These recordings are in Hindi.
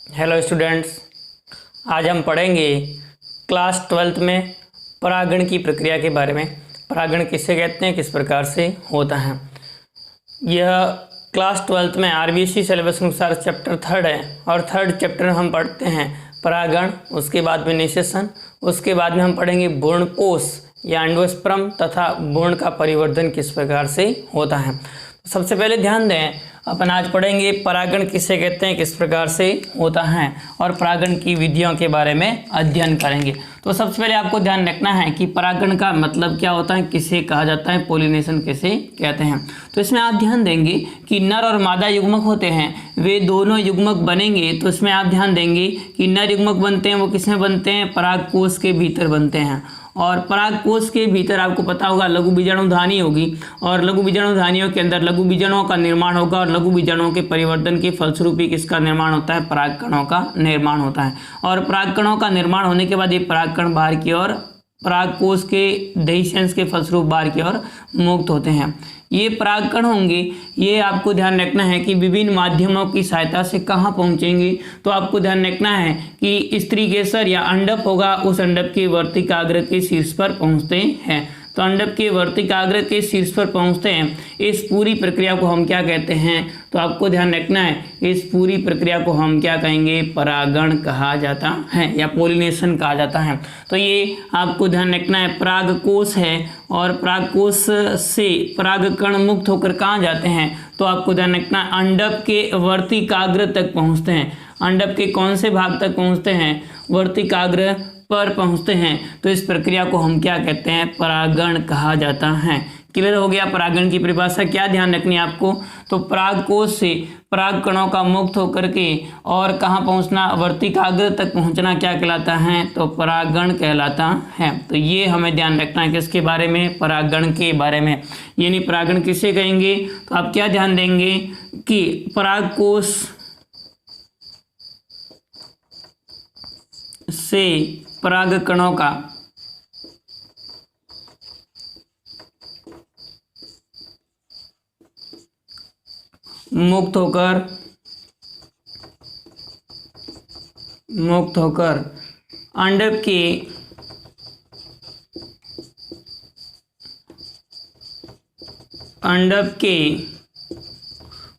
हेलो स्टूडेंट्स, आज हम पढ़ेंगे क्लास 12th में परागण की प्रक्रिया के बारे में। परागण किसे कहते हैं, किस प्रकार से होता है। यह क्लास 12th में आरबीएससी सिलेबस अनुसार चैप्टर 3 है और 3rd चैप्टर में हम पढ़ते हैं परागण, उसके बाद में निषेचन, उसके बाद में हम पढ़ेंगे भ्रूणपोष या एंडोस्पर्म तथा भ्रूण का परिवर्धन किस प्रकार से होता है। तो सबसे पहले ध्यान दें, अपन आज पढ़ेंगे परागण किसे कहते हैं, किस प्रकार से होता है और परागण की विधियों के बारे में अध्ययन करेंगे। तो सबसे पहले आपको ध्यान रखना है कि परागण का मतलब क्या होता है, किसे कहा जाता है, पॉलिनेशन किसे कहते हैं। तो इसमें आप ध्यान देंगे कि नर और मादा युग्मक होते हैं, वे दोनों युग्मक बनेंगे। तो इसमें आप ध्यान देंगे कि नर युग्मक बनते हैं वो किसमें बनते हैं, परागकोश के भीतर बनते हैं। और परागकोश के भीतर आपको पता होगा लघु बीजाणुधानी होगी और लघु बीजाणुधानियों के अंदर लघु बीजाणुओं का निर्माण होगा और लघु बीजाणुओं के परिवर्तन के फलस्वरूप ही किसका निर्माण होता है, परागकणों का निर्माण होता है। और परागकणों का निर्माण होने के बाद ये परागकण बाहर की ओर परागकोश के डेhiscence के फलस्वरूप बाहर की ओर मुक्त होते हैं। ये परागकण होंगे, ये आपको ध्यान रखना है कि विभिन्न माध्यमों की सहायता से कहाँ पहुँचेंगे। तो आपको ध्यान रखना है कि स्त्री केसर या अंडप होगा, उस अंडप के वर्तिकाग्र के शीर्ष पर पहुँचते हैं। तो अंडप के वर्तिकाग्र के शीर्ष पर पहुँचते हैं। इस पूरी प्रक्रिया को हम क्या कहते हैं, तो आपको ध्यान रखना है, इस पूरी प्रक्रिया को हम क्या कहेंगे, परागण कहा जाता है या पोलिनेशन कहा जाता है। तो ये आपको ध्यान रखना है, परागकोश है और परागकोश से परागकण मुक्त होकर कहाँ जाते हैं, तो आपको ध्यान रखना है अंडप के वर्तिकाग्र तक पहुँचते हैं। अंडप के कौन से भाग तक पहुँचते हैं, वर्तिकाग्र पर पहुँचते हैं। तो इस प्रक्रिया को हम क्या कहते हैं, परागण कहा जाता है। क्लियर हो गया। परागण की परिभाषा क्या ध्यान रखनी है आपको, तो परागकोश से परागकणों का मुक्त होकर के और कहाँ पहुँचना, वर्तिकाग्र तक पहुँचना क्या कहलाता है, तो परागण कहलाता है। तो ये हमें ध्यान रखना है किसके बारे में, परागण के बारे में। यानी परागण किसे कहेंगे, तो आप क्या ध्यान देंगे कि परागकोश से परागकणों का मुक्त होकर अंडप के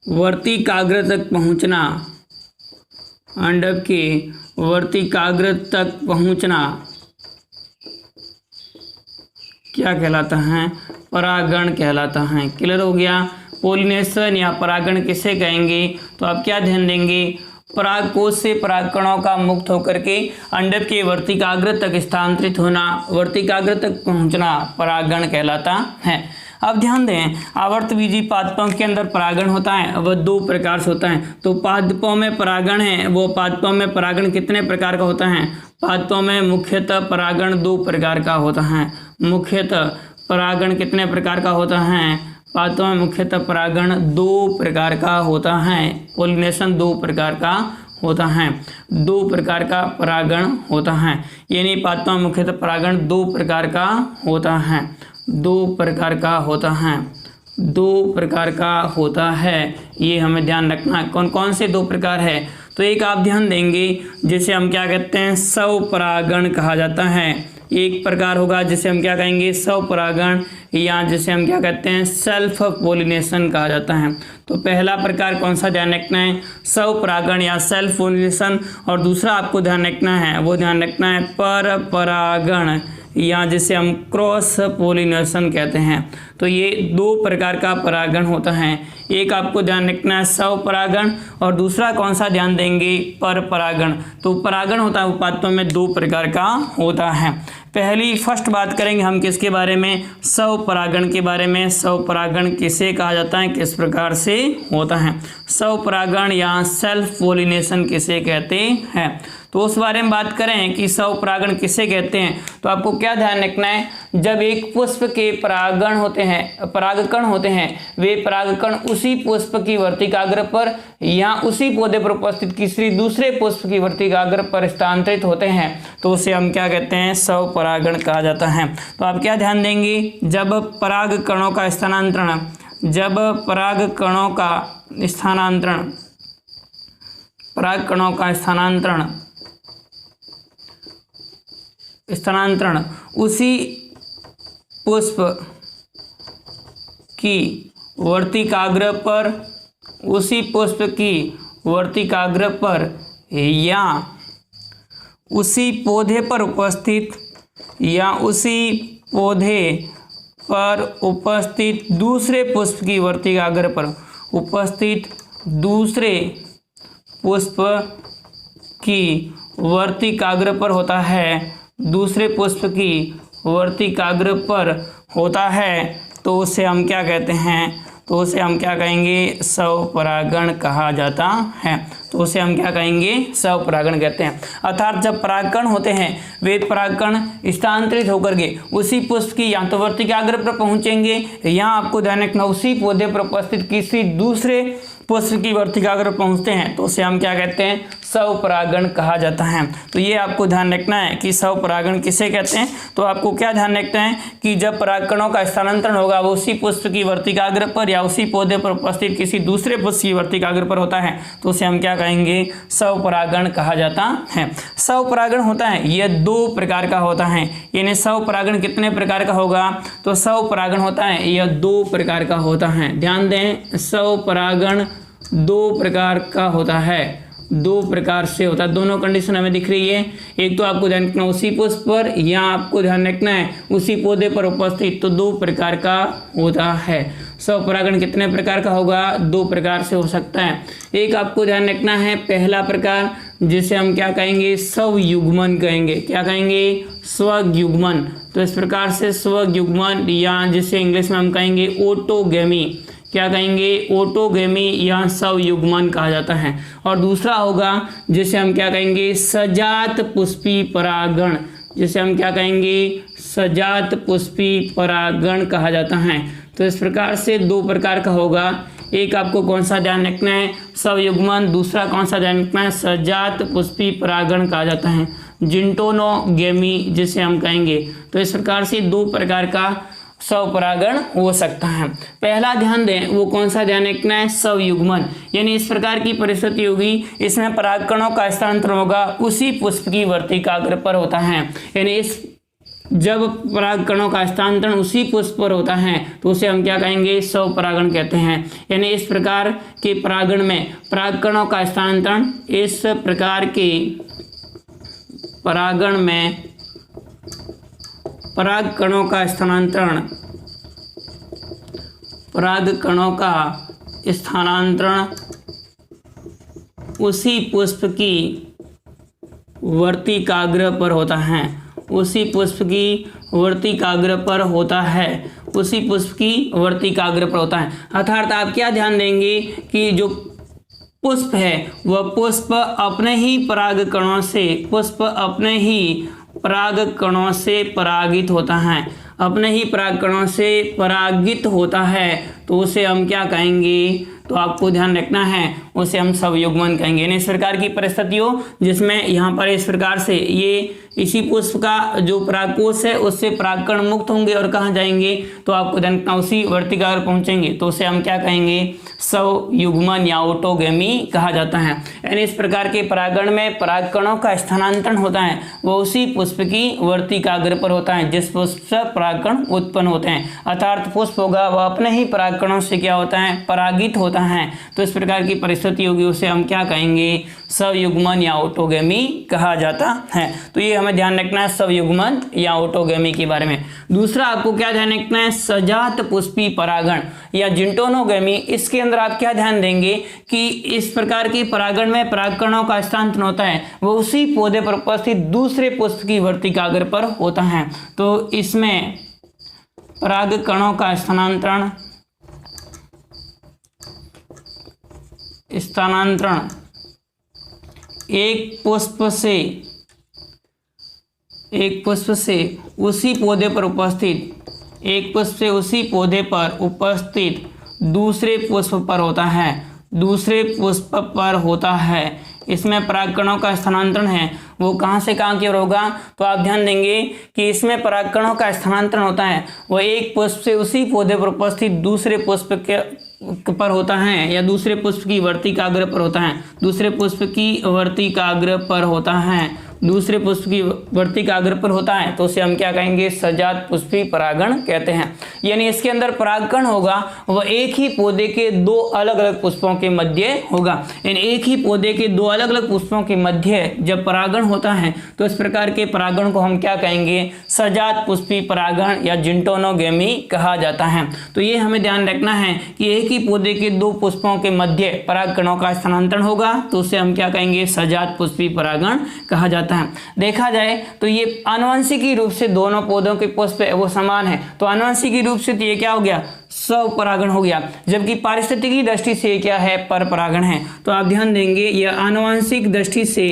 वर्तिकाग्र तक पहुंचना, अंडप के वर्तिकाग्र तक पहुंचना क्या कहलाता है, परागण कहलाता है। क्लियर हो गया। पोलिनेशन या परागण किसे कहेंगे, तो आप क्या ध्यान देंगे, परागकोश से परागकणों का मुक्त होकर के अंडप के वर्तिकाग्र तक स्थानांतरित होना, वर्तिकाग्र तक पहुंचना परागण कहलाता है। अब ध्यान दें, आवर्तबीजी पादपों के अंदर परागण होता है, वह दो प्रकार से होता है। तो पादपों में परागण है, वो पादपों में परागण कितने प्रकार का होता है, पादपों में मुख्यतः परागण दो प्रकार का होता है। मुख्यतः परागण कितने प्रकार का होता है, पादपों में मुख्यतः परागण दो प्रकार का होता है। पोलिनेशन दो प्रकार का होता है, दो प्रकार का परागण होता है। यानी पादपों में मुख्यतः परागण दो प्रकार का होता है, दो प्रकार का होता है, दो प्रकार का होता है। ये हमें ध्यान रखना है। कौन कौन से दो प्रकार है, तो एक आप ध्यान देंगे जिसे हम क्या कहते हैं, स्वपरागण कहा जाता है। एक प्रकार होगा जिसे हम क्या कहेंगे, स्वपरागण, या जिसे हम क्या कहते हैं, सेल्फ पोलिनेशन कहा जाता है। तो पहला प्रकार कौन सा ध्यान रखना है, स्वपरागण या सेल्फ पोलिनेशन। और दूसरा आपको ध्यान रखना है, वो ध्यान रखना है पर परागण या जिसे हम क्रॉस पोलिनेशन कहते हैं। तो ये दो प्रकार का परागण होता है। एक आपको ध्यान रखना है स्वपरागण और दूसरा कौन सा ध्यान देंगे, पर परागण। तो परागण होता है वो पादपों में दो प्रकार का होता है। पहली फर्स्ट बात करेंगे हम किसके बारे में, स्वपरागण के बारे में। स्वपरागण किसे कहा जाता है, किस प्रकार से होता है, स्वपरागण या सेल्फ पोलिनेशन किसे कहते हैं। तो उस बारे में बात करें कि स्वपरागण किसे कहते हैं, तो आपको क्या ध्यान रखना है, जब एक पुष्प के परागण होते हैं, परागकण होते हैं, वे परागकण उसी पुष्प की वर्तिकाग्र पर या उसी पौधे पर उपस्थित किसी दूसरे पुष्प की वर्तिकाग्र पर स्थानांतरित होते हैं, तो उसे हम क्या कहते हैं, स्वपरागण कहा जाता है। तो आप क्या ध्यान देंगे, जब परागकणों का स्थानांतरण परागकणों का स्थानांतरण उसी पुष्प की वर्तिकाग्र पर या उसी पौधे पर उपस्थित दूसरे पुष्प की वर्तिकाग्र पर उपस्थित दूसरे पुष्प की वर्तिकाग्र पर होता है, दूसरे पुष्प की वर्तिकाग्र पर होता है, तो उसे हम क्या कहते हैं? तो उसे हम क्या कहेंगे? स्वपरागण कहा जाता है। तो उसे हम क्या कहेंगे? स्वपरागण कहते हैं। अर्थात जब परागकण होते हैं वे परागकण स्थानांतरित होकर के उसी पुष्प की या तो वर्तिकाग्र पर पहुंचेंगे या आपको ध्यान रखना उसी पौधे पर उपस्थित किसी दूसरे पुष्प की वर्तिकाग्र पर पहुंचते हैं, तो उसे हम क्या कहते हैं? स्वपरागण कहा जाता है। तो ये आपको ध्यान रखना है कि स्वपरागण किसे कहते हैं। तो आपको क्या ध्यान रखना है कि जब परागकणों का स्थानांतरण होगा वो उसी पुष्प की वर्तिकाग्र पर या उसी पौधे पर उपस्थित किसी दूसरे पुष्प की वर्तिकाग्र पर होता है, तो उसे हम क्या कहेंगे? स्वपरागण कहा जाता है। स्वपरागण होता है यह 2 प्रकार का होता है। यानी स्वपरागण कितने प्रकार का होगा? तो स्वपरागण होता है यह 2 प्रकार का होता है। ध्यान दें, स्वपरागण 2 प्रकार का होता है, 2 प्रकार से होता है। दोनों कंडीशन हमें दिख रही है। एक तो आपको ध्यान रखना उसी पुष्प पर या आपको ध्यान रखना है उसी पौधे पर उपस्थित, तो 2 प्रकार का होता है। स्वपरागण कितने प्रकार का होगा? 2 प्रकार से हो सकता है। एक आपको ध्यान रखना है पहला प्रकार जिसे हम क्या कहेंगे? स्वयुग्मन कहेंगे। क्या कहेंगे? स्वयुग्मन। तो इस प्रकार से स्वयुग्मन या जिसे इंग्लिश में हम कहेंगे ऑटोगेमी, क्या कहेंगे? ऑटोगेमी या स्वयुग्मन कहा जाता है। और दूसरा होगा जिसे हम क्या कहेंगे? सजात पुष्पी परागण, जिसे हम क्या कहेंगे? सजात पुष्पी परागण कहा जाता है। तो इस प्रकार से 2 प्रकार का होगा। एक आपको कौन सा ध्यान रखना है? स्वयुग्मन। दूसरा कौन सा ध्यान रखना है? सजात पुष्पी परागण कहा जाता है, जिंटोनोगेमी जिसे हम कहेंगे। तो इस प्रकार से 2 प्रकार का स्वपरागण हो सकता है। पहला ध्यान दें वो कौन सा ध्यान रखना है? स्वयुग्मन। यानी इस प्रकार की परिस्थिति होगी, इसमें परागकणों का स्थानांतरण होगा उसी पुष्प की वर्तिकाग्र पर होता है। यानी जब परागकणों का स्थानांतरण उसी पुष्प पर होता है तो उसे हम क्या कहेंगे? स्वपरागण कहते हैं। यानी इस प्रकार के परागण में परागकणों का स्थानांतरण, इस प्रकार के परागण में परागकणों का स्थानांतरण उसी पुष्प की वर्तिकाग्र पर होता है, उसी पुष्प की वर्तिकाग्र पर होता है, उसी पुष्प की वर्तिकाग्र पर होता है। अर्थात आप क्या ध्यान देंगे कि जो पुष्प है वह पुष्प अपने ही परागकणों से परागित होता है, अपने ही परागकणों से परागित होता है, तो उसे हम क्या कहेंगे? तो आपको ध्यान रखना है उसे हम स्वयुग्मन कहेंगे। इस प्रकार की परिस्थितियों जिसमें यहाँ पर इस प्रकार से ये इसी पुष्प का जो परागकोश है उससे परागकण मुक्त होंगे और कहाँ जाएंगे? तो आपको ध्यान रखना उसी वर्तिकाग्र पहुंचेंगे, तो उसे हम क्या कहेंगे? स्वयुग्मन या ऑटोगेमी कहा जाता है। यानी इस प्रकार के परागण में परागकणों का स्थानांतरण होता है वो उसी पुष्प की वर्तिकाग्र पर होता है जिस पुष्प से परागकण उत्पन्न होते हैं। अर्थात पुष्प होगा वह अपने ही परागकणों से क्या होता है? परागित होता है। तो इस प्रकार की परिस्थिति होगी उसे हम क्या कहेंगे? स्वयुग्मन या ऑटोगेमी कहा जाता है। तो ये हमें ध्यान रखना है स्वयुग्मन या ऑटोगेमी के बारे में। दूसरा आपको क्या ध्यान रखना है? सजात पुष्पी परागण या जिंटोनोगेमी। इसके अंदर आप क्या ध्यान देंगे कि इस प्रकार की परागण में परागकणों का स्थानांतरण होता है वो उसी पौधे पर उपस्थित दूसरे पुष्प की वर्तिकाग्र पर होता है। तो इसमें परागकणों का स्थानांतरण एक पुष्प से उसी पौधे पर उपस्थित दूसरे पुष्प पर होता है, इसमें परागकणों का स्थानांतरण है वो कहाँ से कहाँ की ओर होगा, तो आप ध्यान देंगे कि इसमें परागकणों का स्थानांतरण होता है वो एक पुष्प से उसी पौधे पर उपस्थित दूसरे पुष्प के पर होता है या दूसरे पुष्प की वर्तिकाग्र पर होता है, दूसरे पुष्प की वर्तिकाग्र पर होता है, दूसरे पुष्प की वर्तिकाग्र पर होता है, तो उसे हम क्या कहेंगे, सजात पुष्पी परागण कहते हैं। यानी इसके अंदर परागकण होगा वह एक ही पौधे के दो अलग अलग पुष्पों के मध्य होगा। इन एक ही पौधे के दो अलग अलग पुष्पों के मध्य जब परागण होता है तो इस प्रकार के परागण को हम क्या कहेंगे, सजात पुष्पी परागण या जिंटोनोगेमी कहा जाता है। तो ये हमें ध्यान रखना है कि एक ही पौधे के दो पुष्पों के मध्य परागकणों का स्थानांतरण होगा तो उसे हम क्या कहेंगे, सजात पुष्पी परागण कहा जाता है। देखा जाए तो ये आनुवंशिकी रूप से दोनों पौधों के पुष्प वो समान है, तो आनुवंशिकी रूप से तो ये क्या हो गया, स्वपरागण हो गया, जबकि पारिस्थितिकी दृष्टि से क्या है, पर परागण है। तो आप ध्यान देंगे यह आनुवंशिक दृष्टि से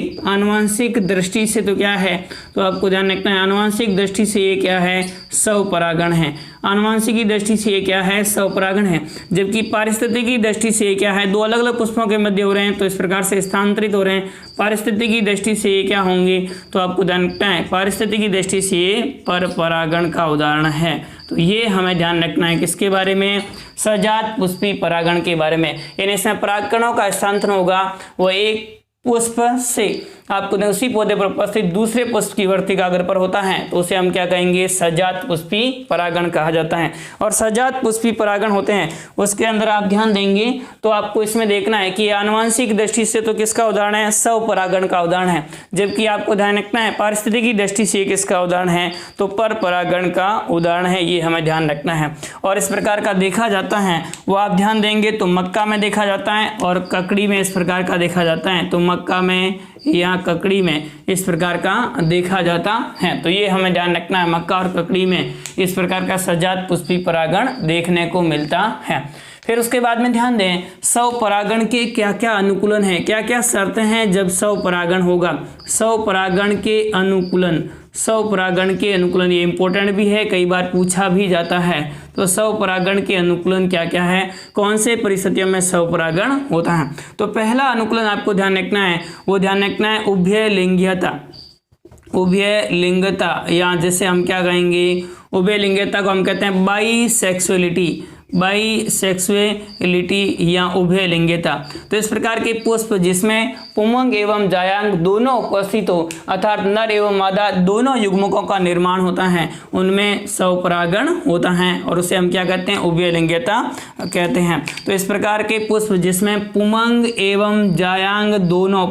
तो क्या है, तो आपको ध्यान रखना है आनुवंशिक दृष्टि से ये क्या है, स्वपरागण है। आनुवंशिकी दृष्टि से ये क्या है, स्वपरागण है, जबकि पारिस्थितिकी दृष्टि से ये क्या है, दो अलग अलग पुष्पों के मध्य हो रहे हैं तो इस प्रकार से स्थानांतरित हो रहे हैं। पारिस्थितिकी दृष्टि से ये क्या होंगे, तो आपको ध्यान रखना है पारिस्थितिकी दृष्टि से ये पर परागण का उदाहरण है। तो ये हमें ध्यान रखना है किसके बारे में, सजात पुष्पी परागण के बारे में। यानी इसमें परागकणों का स्थानांतरण होगा वो एक पुष्प से आपको उसी पौधे पर उपस्थित दूसरे पुष्प की वर्तिकाग्र पर होता है तो उसे हम क्या कहेंगे, सजात पुष्पी परागण कहा जाता है। और सजात पुष्पी परागण होते हैं उसके अंदर आप ध्यान देंगे तो आपको इसमें देखना है कि आनुवंशिक दृष्टि से तो किसका उदाहरण है, स्वपरागण का उदाहरण है, जबकि आपको ध्यान रखना है पारिस्थितिकी दृष्टि से किसका उदाहरण है, तो पर परागण का उदाहरण है। ये हमें ध्यान रखना है। और इस प्रकार का देखा जाता है वो आप ध्यान देंगे तो मक्का में देखा जाता है और ककड़ी में इस प्रकार का देखा जाता है, तो मक्का में या ककड़ी में इस प्रकार का देखा जाता है। तो ये हमें ध्यान रखना है, मक्का और ककड़ी में इस प्रकार का सजात पुष्पी परागण देखने को मिलता है। फिर उसके बाद में ध्यान दें स्वपरागण के क्या क्या अनुकूलन है, क्या क्या शर्तें हैं जब स्वपरागण होगा। स्वपरागण के अनुकूलन ये इंपॉर्टेंट भी है, कई बार पूछा भी जाता है। तो स्वपरागण के अनुकूलन क्या क्या है, कौन से परिस्थितियों में स्वपरागण होता है। तो पहला अनुकूलन आपको ध्यान रखना है वो ध्यान रखना है उभयलिंगता या जैसे हम क्या कहेंगे, उभयलिंगता को हम कहते हैं बाईसेक्सुअलिटी या उभयलिंगता। तो इस प्रकार के पुष्प जिसमें पुंमंग एवं जायांग दोनों उपस्थित हो अर्थात नर एवं मादा दोनों युग्मकों का निर्माण होता है उनमें स्वपरागण होता है और उसे हम क्या कहते हैं, उभयलिंगता कहते हैं। तो इस प्रकार के पुष्प जिसमें पुंमंग एवं जायांग दोनों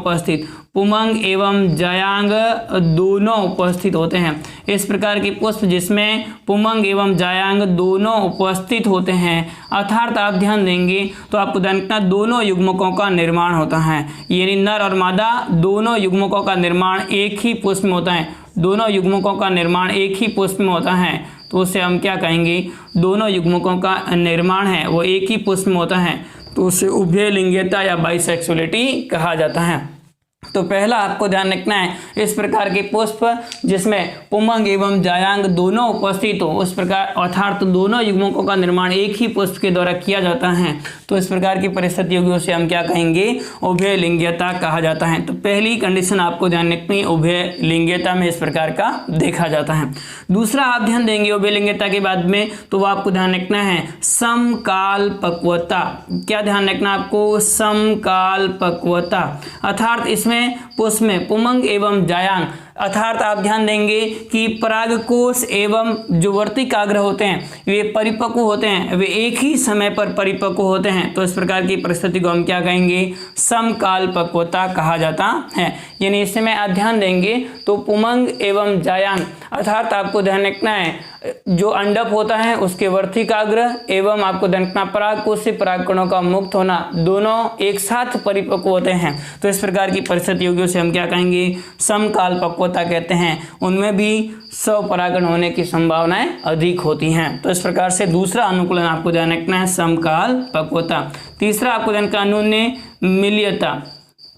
उपस्थित होते हैं, इस प्रकार के पुष्प जिसमें पुंमंग एवं जायांग दोनों उपस्थित होते हैं अर्थात आप ध्यान देंगे तो आपको ध्यान रखना दोनों युग्मकों का निर्माण होता है, यानी नर और मादा दोनों युग्मकों का निर्माण एक ही पुष्प में होता है, दोनों युग्मकों का निर्माण एक ही पुष्प में होता है तो उसे हम क्या कहेंगे, दोनों युग्मकों का निर्माण है वो एक ही पुष्प में होता है तो उसे उभयलिंगता या बाइसेक्सुअलिटी कहा जाता है। तो पहला आपको ध्यान रखना है इस प्रकार के पुष्प जिसमें पुंमंग एवं जायांग दोनों उपस्थित हो उस प्रकार अर्थात दोनों युग्मकों का निर्माण एक ही पुष्प के द्वारा किया जाता है तो इस प्रकार की परिस्थिति होगी उसे हम क्या कहेंगे, उभयलिंगता कहा जाता है। तो पहली कंडीशन आपको ध्यान रखनी है, उभयलिंगता में इस प्रकार का देखा जाता है। दूसरा आप ध्यान देंगे उभयलिंगता के बाद में तो वो आपको ध्यान रखना है समकाल पक्वता। क्या ध्यान रखना आपको, समकाल पक्वता अर्थात इसमें पुष्प में पुंमंग एवं जायांग अर्थात आप ध्यान देंगे कि परागकोश एवं जो वर्तिकाग्र होते हैं वे परिपक्व होते हैं, वे एक ही समय पर परिपक्व होते हैं तो इस प्रकार की परिस्थिति को हम क्या कहेंगे, समकाल पक्वता कहा जाता है। यानी इसमें आप ध्यान देंगे तो पुंमंग एवं जायांग अर्थात आपको ध्यान रखना है जो अंडक होता है उसके वर्तिकाग्र एवं आपको ध्यान रखना परागकोश से परागकणों का मुक्त होना दोनों एक साथ परिपक्व होते हैं तो इस प्रकार की परिस्थिति होगी उसे हम क्या कहेंगे, समकाल पक्वता कहते हैं। उनमें भी स्वपरागण होने की संभावनाएं अधिक होती हैं। तो इस प्रकार से दूसरा अनुकूलन आपको ध्यान रखना है समकाल पक्वता। तीसरा आपको ध्यान रखना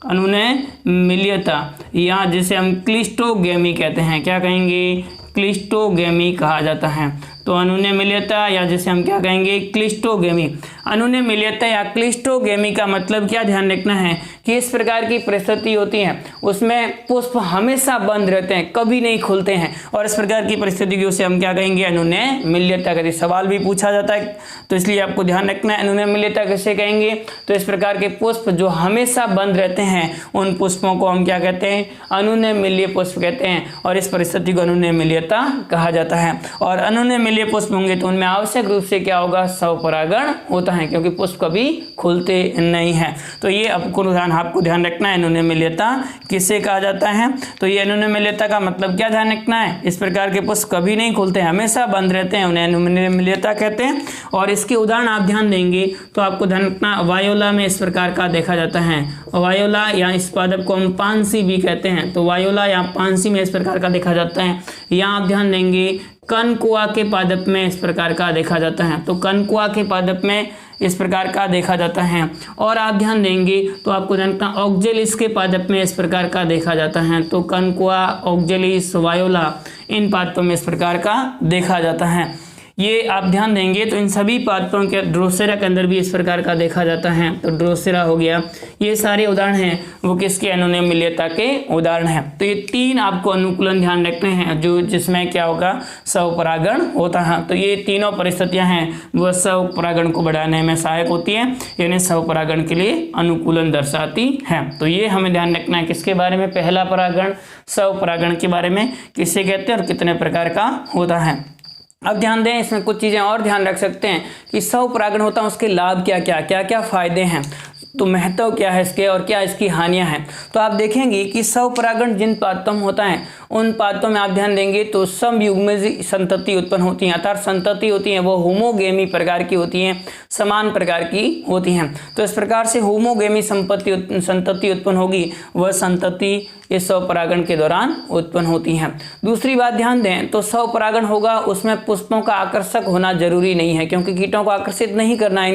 अनुनय मिलियता या जिसे हम क्लिस्टोगेमी कहते हैं, क्या कहेंगे, क्लिस्टोगेमी कहा जाता है। तो अनुनय मिलियता या जिसे हम क्या कहेंगे क्लिस्टोगेमी। अनुनय मिलियता या क्लिस्टोगेमी का मतलब क्या ध्यान रखना है कि इस प्रकार की परिस्थिति होती है उसमें पुष्प हमेशा बंद रहते हैं, कभी नहीं खुलते हैं, और इस प्रकार की परिस्थिति की उसे हम क्या कहेंगे अनुनय मिलियता कहते हैं। सवाल भी पूछा जाता है तो इसलिए आपको ध्यान रखना है अनुनय मिलियता किसे कहेंगे। तो इस प्रकार के पुष्प जो हमेशा बंद रहते हैं उन पुष्पों को हम क्या कहते हैं अनुनय मिलिय पुष्प कहते हैं, और इस परिस्थिति को अनुनय मिलियता कहा जाता है। और अनुनय मिलिय पुष्प होंगे तो उनमें आवश्यक रूप से क्या होगा स्वपरागण होता है, क्योंकि पुष्प कभी खुलते नहीं है। तो ये आपको ध्यान रखना है अनुनय मिलियता किसे कहा जाता है। तो ये अनुनय मिलियता का मतलब क्या ध्यान रखना है, इस प्रकार के पुष्प कभी नहीं खुलते हैं, हमेशा बंद रहते हैं, उन्हें अनुनय मिलियता कहते हैं। और इसके उदाहरण आप ध्यान देंगे तो आपको ध्यान रखना वायोला में इस प्रकार का देखा जाता है। वायोला या इस पादप को हम पानसी भी कहते हैं, तो वायोला या पानसी में इस प्रकार का देखा जाता है। यहाँ आप ध्यान देंगे कनकुआ के पादप में इस प्रकार का देखा जाता है, तो कनकुआ के पादप में इस प्रकार का देखा जाता है। और आप ध्यान देंगे तो आपको ध्यान रखना ऑक्जेलिस के पादप में इस प्रकार का देखा जाता है, तो कनकुआ, ऑक्जेलिस, वायोला इन पादपों में इस प्रकार का देखा जाता है। ये आप ध्यान देंगे तो इन सभी पादपों के ड्रोसेरा के अंदर भी इस प्रकार का देखा जाता है, तो ड्रोसेरा हो गया। ये सारे उदाहरण हैं वो किसके अनुनय मिलियता के उदाहरण हैं। तो ये तीन आपको अनुकूलन ध्यान रखने हैं जो जिसमें क्या होगा स्वपरागण होता है। तो ये तीनों परिस्थितियां हैं वो स्वपरागण को बढ़ाने में सहायक होती है, यानी स्वपरागण के लिए अनुकूलन दर्शाती है। तो ये हमें ध्यान रखना है किसके बारे में, पहला परागण स्वपरागण के बारे में किसे कहते हैं और कितने प्रकार का होता है। अब ध्यान दें इसमें कुछ चीज़ें और ध्यान रख सकते हैं कि स्वपरागण होता है उसके लाभ क्या फायदे हैं, तो महत्व क्या है इसके और क्या इसकी हानियां हैं। तो आप देखेंगे कि स्वपरागण जिन पादपों में होता है उन पादपों में आप ध्यान देंगे तो समयुग्मज संतति उत्पन्न होती है, अर्थात संतति होती है वो होमोगेमी प्रकार की होती हैं, समान प्रकार की होती हैं। तो इस प्रकार से होमोगेमी संतति उत्पन्न होगी, वह संतति इस स्वपरागण के दौरान उत्पन्न होती हैं। दूसरी बात ध्यान दें तो स्वपरागण होगा उसमें पुष्पों का आकर्षक होना जरूरी नहीं है, क्योंकि कीटों को आकर्षित नहीं करना है,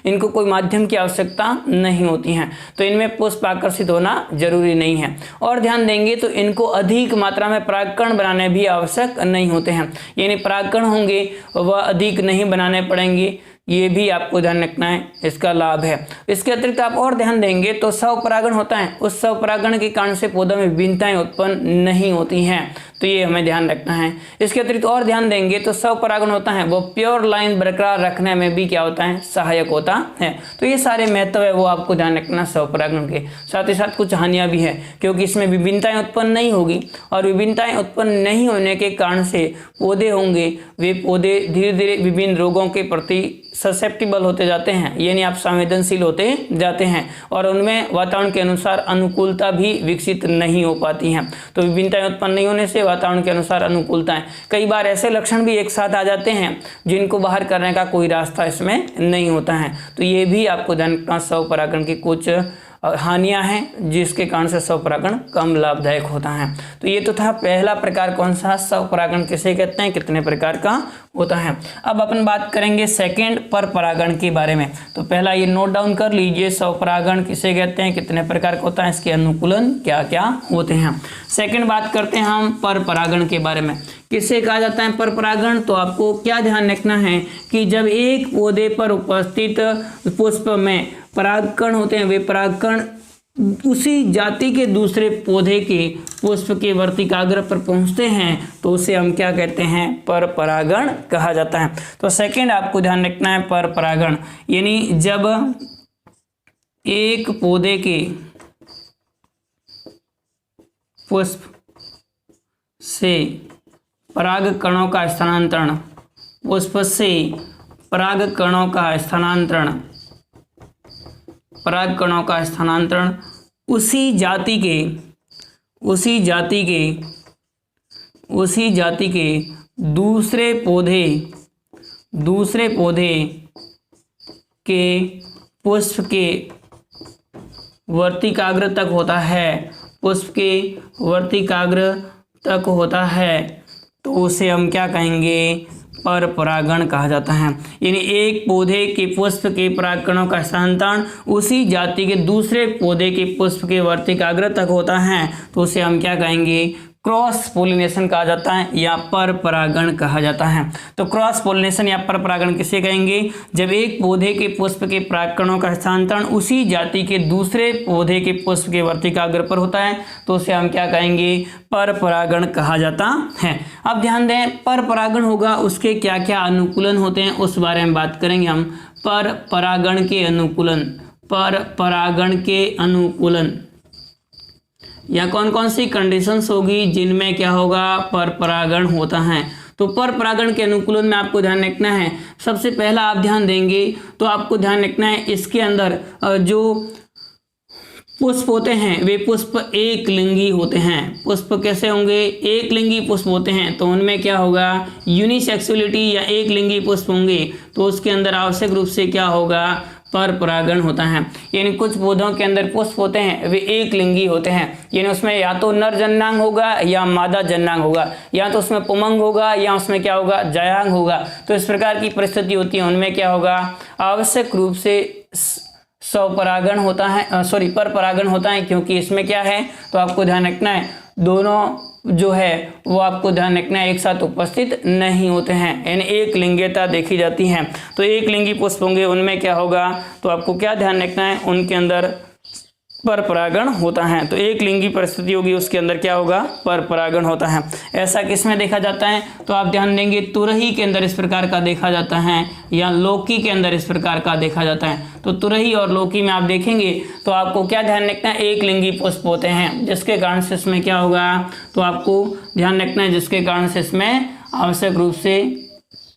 इनको कोई माध्यम की आवश्यकता नहीं होती है, तो इनमें पुष्प आकर्षित होना जरूरी नहीं है। और ध्यान देंगे तो इनको अधिक मात्रा में परागकण बनाने भी आवश्यक नहीं होते हैं, यानी परागकण होंगे वह अधिक नहीं बनाने पड़ेंगे, ये भी आपको ध्यान रखना है, इसका लाभ है। इसके अतिरिक्त आप और ध्यान देंगे तो स्वपरागण होता है उस स्वपरागण के कारण से पौधों में विभिन्नताएं उत्पन्न नहीं होती हैं, तो ये हमें ध्यान रखना है। इसके अतिरिक्त और ध्यान देंगे तो स्वपरागण होता है वो प्योर लाइन बरकरार रखने में भी क्या होता है सहायक होता है। तो ये सारे महत्व है वो आपको ध्यान रखना स्वपरागण के। साथ ही साथ कुछ हानियां भी है, क्योंकि इसमें विभिन्नताएं उत्पन्न नहीं होगी, और विभिन्नताएं उत्पन्न नहीं होने के कारण से पौधे होंगे वे पौधे धीरे धीरे विभिन्न रोगों के प्रति ससेप्टिबल होते जाते हैं, यानी आप संवेदनशील होते जाते हैं, और उनमें वातावरण के अनुसार अनुकूलता भी विकसित नहीं हो पाती हैं। तो विभिन्नताएं उत्पन्न नहीं होने से वातावरण के अनुसार अनुकूलताएं, कई बार ऐसे लक्षण भी एक साथ आ जाते हैं जिनको बाहर करने का कोई रास्ता इसमें नहीं होता है। तो ये भी आपको ध्यान रखना स्वपरागण की कुछ हानियां हैं जिसके कारण से स्वपरागण कम लाभदायक होता है। तो ये तो था पहला प्रकार कौन सा, स्वपरागण किसे कहते हैं, कितने प्रकार का होता है। अब अपन बात करेंगे सेकंड परपरागण के बारे में। तो पहला ये नोट डाउन कर लीजिए, स्वपरागण किसे कहते हैं, कितने प्रकार का होता है, इसके अनुकूलन क्या क्या होते हैं। सेकंड बात करते हैं हम परपरागण के बारे में। किसे कहा जाता है परपरागण, तो आपको क्या ध्यान रखना है कि जब एक पौधे पर उपस्थित पुष्प में परागकण होते हैं वे परागकण उसी जाति के दूसरे पौधे के पुष्प के वर्तिकाग्र पर पहुंचते हैं तो उसे हम क्या कहते हैं परपरागण कहा जाता है। तो सेकंड आपको ध्यान रखना है परपरागण, यानी जब एक पौधे के पुष्प से पराग कणों का स्थानांतरण, पुष्प से पराग कणों का स्थानांतरण, पराग कणों का स्थानांतरण उसी जाति के दूसरे पौधे के पुष्प के वर्तिकाग्र तक होता है, पुष्प के वर्तिकाग्र तक होता है, तो उसे हम क्या कहेंगे परपरागण कहा जाता है। यानी एक पौधे के पुष्प के परागकणों का स्थानांतरण उसी जाति के दूसरे पौधे के पुष्प के वर्तिकाग्र तक होता है तो उसे हम क्या कहेंगे क्रॉस पोलिनेशन कहा जाता है या पर परागण कहा जाता है। तो क्रॉस पोलिनेशन या पर परागण किसे कहेंगे? जब एक पौधे के पुष्प के परागकणों का हस्तांतरण उसी जाति के दूसरे पौधे के पुष्प के वर्तिकाग्र पर होता है तो उसे हम क्या कहेंगे? पर परागण कहा जाता है। अब ध्यान दें, पर परागण होगा उसके क्या क्या अनुकूलन होते हैं उस बारे में बात करेंगे हम। पर परागण के अनुकूलन, पर परागण के अनुकूलन या कौन कौन सी कंडीशंस होगी जिनमें क्या होगा? पर परागण होता है। तो पर परागण के अनुकूलन में आपको ध्यान रखना है, सबसे पहला आप ध्यान देंगे तो आपको ध्यान रखना है इसके अंदर जो पुष्प होते हैं वे पुष्प एक लिंगी होते हैं। पुष्प कैसे होंगे? एक लिंगी पुष्प होते हैं। तो उनमें क्या होगा? यूनिसेक्सुअलिटी या एक लिंगी पुष्प होंगे तो उसके अंदर आवश्यक रूप से क्या होगा? पर परागण होता है। यानी कुछ पौधों के अंदर पुष्प होते हैं वे एक लिंगी होते हैं, यानी उसमें या तो नर जननांग होगा या मादा जननांग होगा, या तो उसमें पुमंग होगा या उसमें क्या होगा? जायांग होगा। तो इस प्रकार की परिस्थिति होती है, उनमें क्या होगा? आवश्यक रूप से स्वपरागण होता है, पर परागण होता है, क्योंकि इसमें क्या है? तो आपको ध्यान रखना है दोनों जो है वो आपको ध्यान रखना है एक साथ उपस्थित नहीं होते हैं, यानी एक लिंगीयता देखी जाती है। तो एक लिंगी पुष्प होंगे उनमें क्या होगा? तो आपको क्या ध्यान रखना है? उनके अंदर पर परागण होता है। तो एक लिंगी परिस्थिति होगी उसके अंदर क्या होगा? पर परागण होता है। ऐसा किसमें देखा जाता है? तो आप ध्यान देंगे तुरही के अंदर इस प्रकार का देखा जाता है या लौकी के अंदर इस प्रकार का देखा जाता है। तो तुरही और लौकी में आप देखेंगे तो आपको क्या ध्यान रखना है? एक लिंगी पुष्प होते हैं, जिसके कारण से इसमें क्या होगा? तो आपको ध्यान रखना है जिसके कारण से इसमें आवश्यक रूप से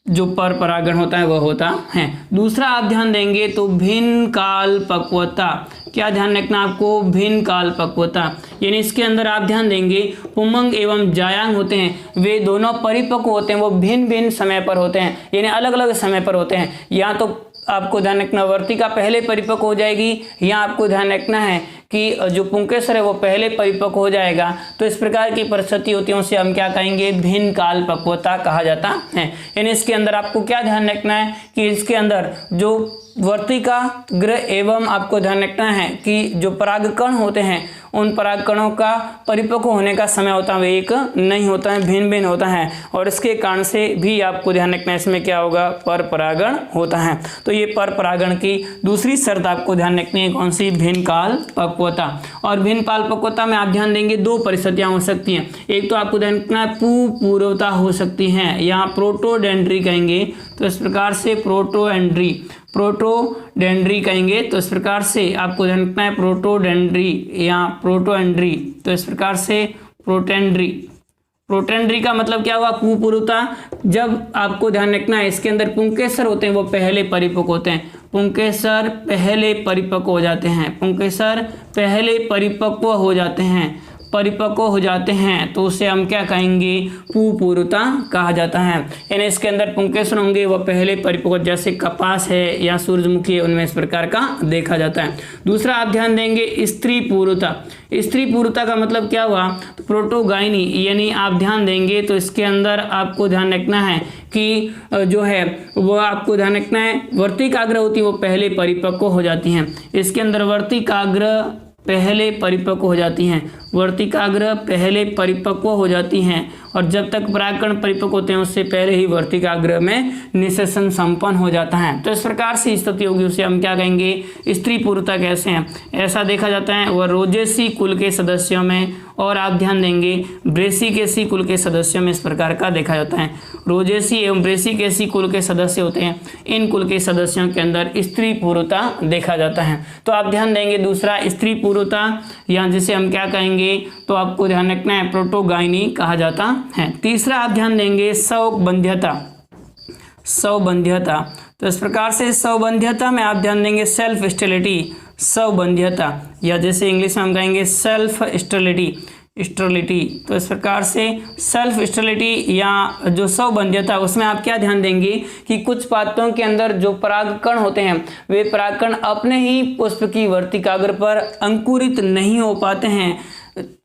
जो पर परागण होता है वह होता है। दूसरा आप ध्यान देंगे तो भिन्न काल पक्वता, क्या ध्यान रखना आपको? भिन्न काल पक्वता, यानी इसके अंदर आप ध्यान देंगे पुमंग एवं जायांग होते हैं वे दोनों परिपक्व होते हैं, वो भिन्न भिन्न समय पर होते हैं, यानी अलग अलग समय पर होते हैं। या तो आपको ध्यान रखना वर्तिका पहले परिपक्व हो जाएगी या आपको ध्यान रखना है कि जो पुंकेसर है वो पहले परिपक्व हो जाएगा। तो इस प्रकार की परिस्थिति होती है उसे हम क्या कहेंगे? भिन्न काल पक्वता कहा जाता है। यानी इसके अंदर आपको क्या ध्यान रखना है कि इसके अंदर जो वर्तिका ग्रह एवं आपको ध्यान रखना है कि जो परागकण होते हैं उन परागकणों का परिपक्व होने का समय होता है एक नहीं होता है, भिन्न भिन्न होता है, और इसके कारण से भी आपको ध्यान रखना है इसमें क्या होगा? पर परागण होता है। तो ये पर परागण की दूसरी शर्त आपको ध्यान रखनी है, कौन सी? भिन्न काल पक्वता। और भिन्न काल पक्वता में आप ध्यान देंगे दो परिस्थितियां हो सकती हैं। एक तो आपको ध्यान रखना है पूर्वता हो सकती है, यहाँ प्रोटोडेंड्री कहेंगे तो इस प्रकार से प्रोटोडेंड्री कहेंगे तो इस प्रकार से आपको ध्यान रखना है प्रोटोडेंड्री या प्रोटोएंड्री तो इस प्रकार से प्रोटेंड्री का मतलब क्या हुआ? कुपूर्वता। जब आपको ध्यान रखना है इसके अंदर पुंकेसर होते हैं वो पहले परिपक्व होते हैं, पुंकेसर पहले परिपक्व हो जाते हैं, पुंकेसर पहले परिपक्व हो जाते हैं तो उसे हम क्या कहेंगे? कुपूर्वता कहा जाता है। यानी इसके अंदर पुंकेसर होंगे वह पहले परिपक्व, जैसे कपास है या सूरजमुखी है उनमें इस प्रकार का देखा जाता है। दूसरा आप ध्यान देंगे स्त्री पूर्वता। स्त्री पूर्वता का मतलब क्या हुआ? तो प्रोटोगाइनी, यानी आप ध्यान देंगे तो इसके अंदर आपको ध्यान रखना है कि जो है वह आपको ध्यान रखना है वर्तिकाग्र होती है वो पहले परिपक्व हो जाती हैं। इसके अंदर वर्तिकाग्र पहले परिपक्व हो जाती हैं, वर्तिकाग्र पहले परिपक्व हो जाती हैं, और जब तक परागकण परिपक्व होते हैं उससे पहले ही वर्तिकाग्र में निषेचन संपन्न हो जाता है। तो इस प्रकार से स्थिति होगी उसे हम क्या कहेंगे? स्त्री पूर्वता कैसे हैं ऐसा देखा जाता है वह रोजेसी कुल के सदस्यों में, और आप ध्यान देंगे ब्रेसिकेसी कुल के सदस्यों में इस प्रकार का देखा जाता है। रोजेसी एवं ब्रेसिकेसी कुल के सदस्य होते हैं, इन कुल के सदस्यों के अंदर स्त्री पूर्वता देखा जाता है। तो आप ध्यान देंगे दूसरा स्त्री पूर्वता या जिसे हम क्या कहेंगे? तो आपको ध्यान रखना है प्रोटोगाइनी कहा जाता है। तीसरा आप ध्यान देंगे स्वबंध्यता। तो इस प्रकार से स्वबंध्यता में आप ध्यान देंगे सेल्फ स्टेरिलिटी, स्वबंध्यता, या जैसे इंग्लिश में हम कहेंगे सेल्फ स्टेरिलिटी। तो इस प्रकार से सेल्फ स्टेरिलिटी या जो स्वबंध्यता उसमें आप क्या ध्यान देंगे कि कुछ पात्रों के अंदर जो परागकण होते हैं वे परागकण अपने ही पुष्प की वर्तिकाग्र पर अंकुरित नहीं हो पाते हैं,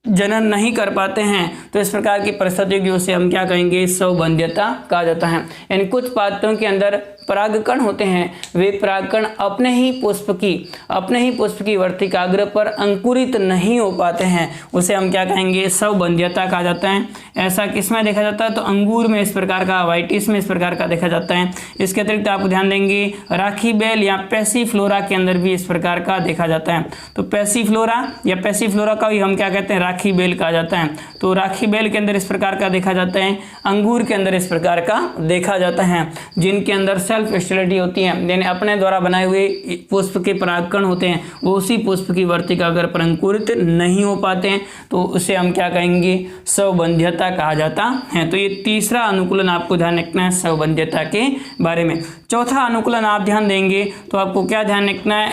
जनन नहीं कर पाते हैं। तो इस प्रकार की परिस्थितियों से हम क्या कहेंगे? स्वबंध्यता कहा जाता है। यानी कुछ पात्रों के अंदर परागकण होते हैं वे परागकण अपने ही पुष्प की वर्तिकाग्र पर अंकुरित नहीं हो पाते हैं, उसे हम क्या कहेंगे, स्वबंध्यता कहा जाता है। ऐसा किसमें देखा जाता है, तो अंगूर में इस प्रकार का, वाइटिस में इस प्रकार का देखा जाता है। इसके अतिरिक्त आप ध्यान देंगे राखीबेल या पैसिफ्लोरा के अंदर भी इस प्रकार का देखा जाता है। तो पैसिफ्लोरा या पैसिफ्लोरा का भी हम क्या कहते हैं, राखीबेल कहा जाता है। तो राखीबेल के अंदर इस प्रकार का देखा जाता है, अंगूर के अंदर इस प्रकार का देखा जाता है, जिनके अंदर सेल्फ स्टेबिलिटी होती है, यानी अपने द्वारा बनाए हुए पुष्प के परागकण होते हैं, वो उसी पुष्प की वर्तिकाग्र पर अंकुरित नहीं हो पाते हैं, तो उसे हम क्या कहेंगे, स्वबंध्यता कहा जाता है। तो ये तीसरा अनुकूलन आपको ध्यान रखना है स्वबंध्यता के बारे में। चौथा अनुकूलन आप ध्यान देंगे तो आपको क्या ध्यान रखना है,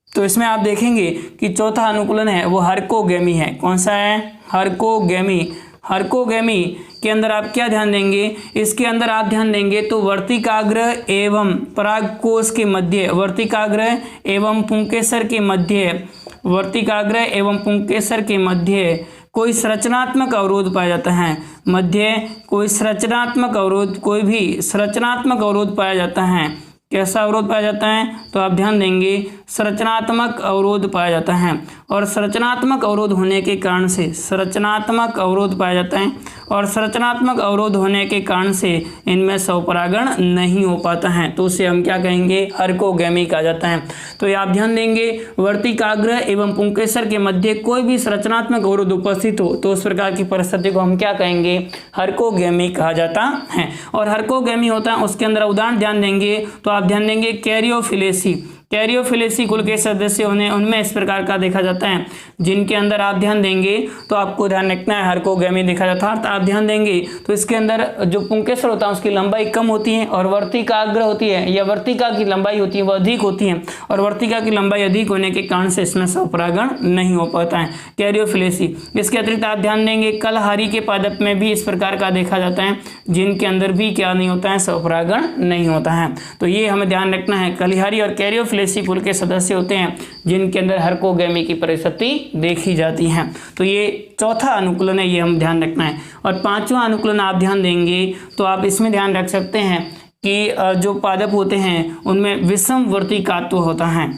तो इसमें आप देखेंगे कि चौथा अनुकूलन है वो हर्कोगेमी है। कौन सा है, हर्कोगेमी। हर्कोगेमी के अंदर आप क्या ध्यान देंगे, इसके अंदर आप ध्यान देंगे तो वर्तिकाग्र एवं परागकोश के मध्य, वर्तिकाग्र एवं पुंकेसर के मध्य, वर्तिकाग्र एवं पुंकेसर के मध्य कोई संरचनात्मक अवरोध पाया जाता है। मध्य कोई संरचनात्मक अवरोध, कोई भी संरचनात्मक अवरोध पाया जाता है। कैसा अवरोध पाया जाता है, तो आप ध्यान देंगे संरचनात्मक अवरोध पाया जाता है। और संरचनात्मक अवरोध होने के कारण से, संरचनात्मक अवरोध पाया जाता है, और संरचनात्मक अवरोध होने के कारण से इनमें स्वपरागण नहीं हो पाता है, तो उसे हम क्या कहेंगे, हर्कोगेमी कहा जाता है। तो ये आप ध्यान देंगे वर्तिकाग्र एवं पुंकेसर के मध्य कोई भी संरचनात्मक अवरोध उपस्थित हो तो उस प्रकार की परिस्थिति को हम क्या कहेंगे, हर्कोगेमी कहा जाता है। और हर्कोगेमी होता है, उसके अंदर उदाहरण ध्यान देंगे तो आप ध्यान देंगे कैरियोफिलेसी, कैरियोफिलेसी कुल के सदस्य होने उनमें इस प्रकार का देखा जाता है, जिनके अंदर आप ध्यान देंगे तो आपको ध्यान रखना है हर्कोगेमी देखा जाता है। आप ध्यान देंगे तो इसके अंदर जो पुंकेसर होता है उसकी लंबाई कम होती है और वर्तिकाग्र होती है या वर्तिका की लंबाई होती है वह अधिक होती है, और वर्तिका की लंबाई अधिक होने के कारण से इसमें स्वपरागण नहीं हो पाता है, कैरियोफिलेसी। इसके अतिरिक्त आप ध्यान देंगे कलहारी के पादप में भी इस प्रकार का देखा जाता है, जिनके अंदर भी क्या नहीं होता है, स्वपरागण नहीं होता है। तो ये हमें ध्यान रखना है, कलहारी और कैरियोफिलेसी कुल के सदस्य होते हैं जिनके अंदर हर्कोगेमी की परिस्थिति देखी जाती है। तो ये चौथा अनुकूलन है, ये हम ध्यान रखना है। और पांचवा अनुकूलन आप ध्यान देंगे तो आप इसमें ध्यान रख सकते हैं कि जो पादप होते हैं उनमें विषम वर्तिकात्व होता है,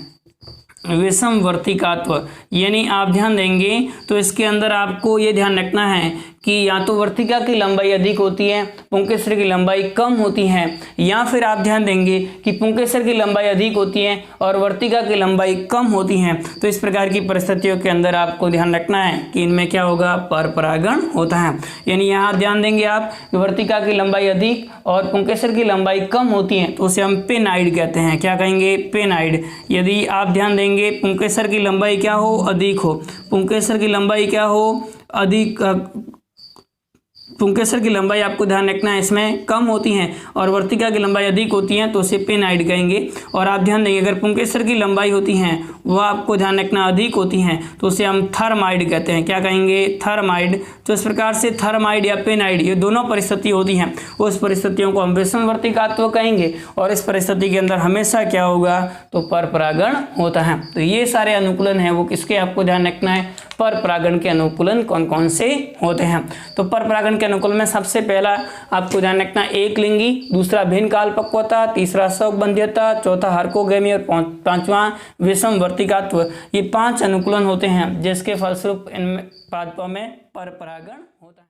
विषम वर्तिकात्व, यानी आप ध्यान देंगे तो इसके अंदर आपको ये ध्यान रखना है कि या तो वर्तिका की लंबाई अधिक होती है, पुंकेसर की लंबाई कम होती है, या फिर आप ध्यान देंगे कि पुंकेसर की लंबाई अधिक होती है और वर्तिका की लंबाई कम होती है। तो इस प्रकार की परिस्थितियों के अंदर आपको ध्यान रखना है कि इनमें क्या होगा, परपरागण होता है। यानी यहाँ ध्यान देंगे आप कि वर्तिका की लंबाई अधिक और पुंकेसर की लंबाई कम होती है तो उसे हम पेनाइड कहते हैं। क्या कहेंगे, पेनाइड। यदि आप ध्यान देंगे पुंकेसर की लंबाई क्या हो, अधिक हो, पुंकेसर की लंबाई क्या हो, अधिक, पुंकेसर की लंबाई आपको ध्यान रखना है इसमें कम होती हैं और वर्तिका की लंबाई अधिक होती है तो उसे पेनाइड कहेंगे। और आप ध्यान देंगे अगर पुंकेसर की लंबाई होती हैं वह आपको ध्यान रखना अधिक होती हैं तो उसे हम थर्माइड कहते हैं। क्या कहेंगे, थर्माइड। तो इस प्रकार से थर्माइड या पेनाइड ये दोनों परिस्थिति होती हैं, उस परिस्थितियों को हम विषम वर्तिकात्व कहेंगे। और इस परिस्थिति के अंदर हमेशा क्या होगा, तो परपरागण होता है। तो ये सारे अनुकूलन हैं वो किसके आपको ध्यान रखना है, परपरागण के अनुकूलन कौन कौन से होते हैं। तो परपरागण के अनुकूलन में सबसे पहला आपको ध्यान रखना एक लिंगी, दूसरा भिन्न काल पक्वता, तीसरा स्वबंध्यता, चौथा हर्कोगेमी और पांचवा विषम वर्तिकात्व। ये 5 अनुकूलन होते हैं जिसके फलस्वरूप इन पादपों में परपरागण होता है।